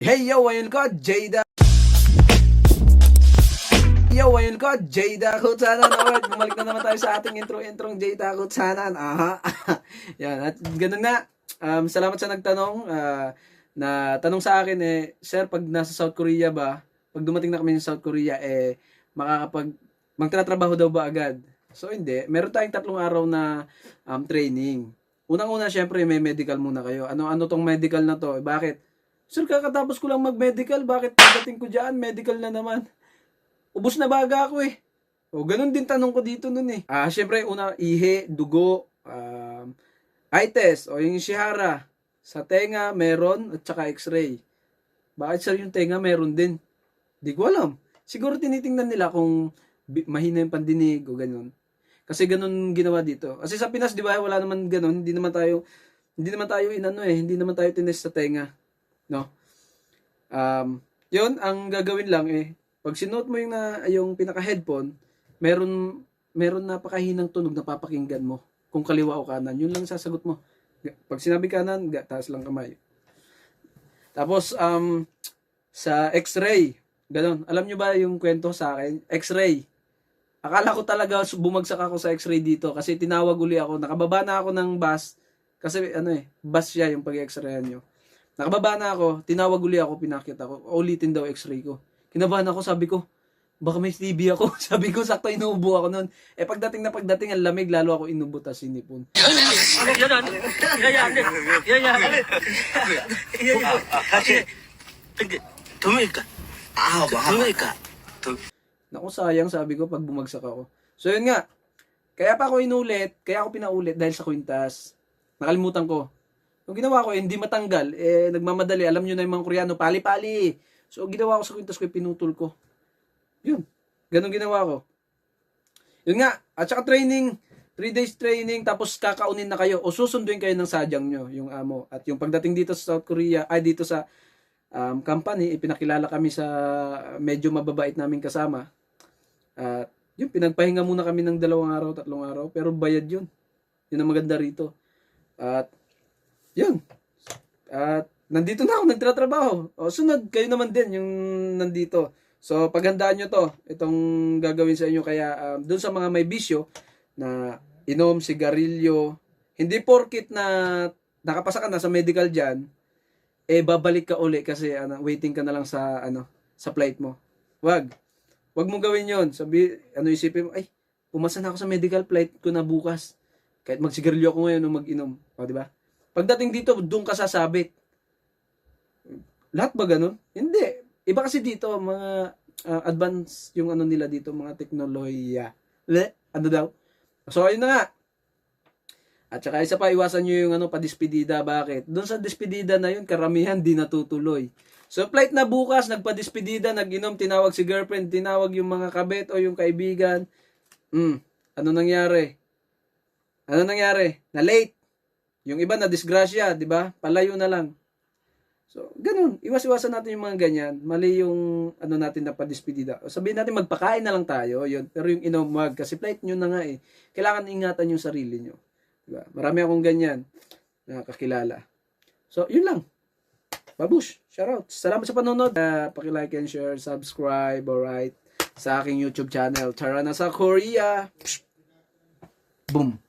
Hey yo, ayun ko, Jada. Yo, ayun ko, Jada Kutsanan. Alright, bumalik na naman tayo sa ating introng Jada Kutsanan. Aha. Yan, at ganun na. Salamat sa nagtanong. Na tanong sa akin sir, pag nasa South Korea ba, pag dumating na kami sa South Korea, magtatrabaho daw ba agad? So, hindi. Meron tayong 3 araw na training. Unang-una, syempre, may medical muna kayo. Ano tong medical na to? Bakit? Sir, kakatapos ko lang mag-medical. Bakit pagdating ko dyan, medical na naman? Ubus na baga ako O, ganun din tanong ko dito nun syempre, una, ihe, dugo, eye test, o yung Ishihara. Sa tenga, meron, at saka x-ray. Bakit sir, yung tenga, meron din? Di ko alam. Siguro tinitingnan nila kung mahina yung pandinig o ganun. Kasi ganun ginawa dito. Kasi sa Pinas, di ba, wala naman ganun. Hindi naman tayo hindi naman tayo tinest sa tenga. No? Yun, ang gagawin lang pag sinuot mo yung pinaka-headphone, meron napakahinang tunog na papakinggan mo kung kaliwa o kanan. Yun lang sasagot mo. Pag sinabi kanan, taas lang kamay. Tapos, sa x-ray, ganun. Alam nyo ba yung kwento sa akin? X-ray. Akala ko talaga bumagsak ako sa x-ray dito kasi tinawag uli ako. Nakababa na ako ng bus. Kasi bus siya yung pag-x-rayan nyo. Nakababa na ako, tinawag uli ako, pinakit ako. Ulitin daw x-ray ko. Kinabahan ako, sabi ko, baka may TB ako. Sabi ko, sakto inuubo ako noon. Pagdating, ang lamig, lalo ako inubo, tas sinipon. Naku, sayang, sabi ko, pag bumagsak ako. So, yun nga. Kaya ako pinaulit dahil sa kwintas. Nakalimutan ko. Yung ginawa ko, hindi matanggal. Nagmamadali. Alam nyo na yung mga Koreano, pali-pali. So, ginawa ko sa kwintas ko, pinutol ko. Yun. Ganun ginawa ko. Yun nga. At saka training. 3 days training. Tapos kakaunin na kayo. O susunduin kayo ng sadyang nyo. Yung amo. At yung pagdating dito sa South Korea, dito sa company, ipinakilala kami sa medyo mababait naming kasama. At yun, pinagpahinga muna kami ng 2 araw, 3 araw. Pero bayad yun. Yun ang maganda rito. At yun. At nandito na ako, nagtratrabaho. O sunod, kayo naman din yung nandito. So, paghandaan nyo to, itong gagawin sa inyo. Kaya, dun sa mga may bisyo, na inom, sigarilyo, hindi porkit na nakapasa ka na sa medical dyan, babalik ka uli kasi waiting ka na lang sa, sa flight mo. Wag mo gawin yon. Isipin mo, pumasa na ako sa medical flight ko na bukas. Kahit magsigarilyo ako ngayon o mag-inom. O, di ba? Pagdating dito, doon ka sasabit. Lahat ba ganun? Hindi. Iba kasi dito, mga advanced yung nila dito, mga teknolohiya. Ano daw? So, ayun na nga. At saka isa pa, iwasan nyo yung padispedida. Bakit? Doon sa despedida na yun, karamihan di natutuloy. So, flight na bukas, nagpadispedida, nag-inom, tinawag si girlfriend, tinawag yung mga kabet o yung kaibigan. Ano nangyari? Na late. Yung iba na disgrasya, di ba? Palayo na lang. So, ganun. Iwas-iwasan natin yung mga ganyan. Mali yung natin na padispedida. Sabihin natin magpakain na lang tayo, yun. Pero yung inom, kasi flight nyo na nga Kailangan ingatan yung sarili nyo. Diba? Marami akong ganyan na kakilala. So, yun lang. Babush, shoutout. Salamat sa panonood. Paki-like and share, subscribe, alright, sa aking YouTube channel. Tara na sa Korea. Boom.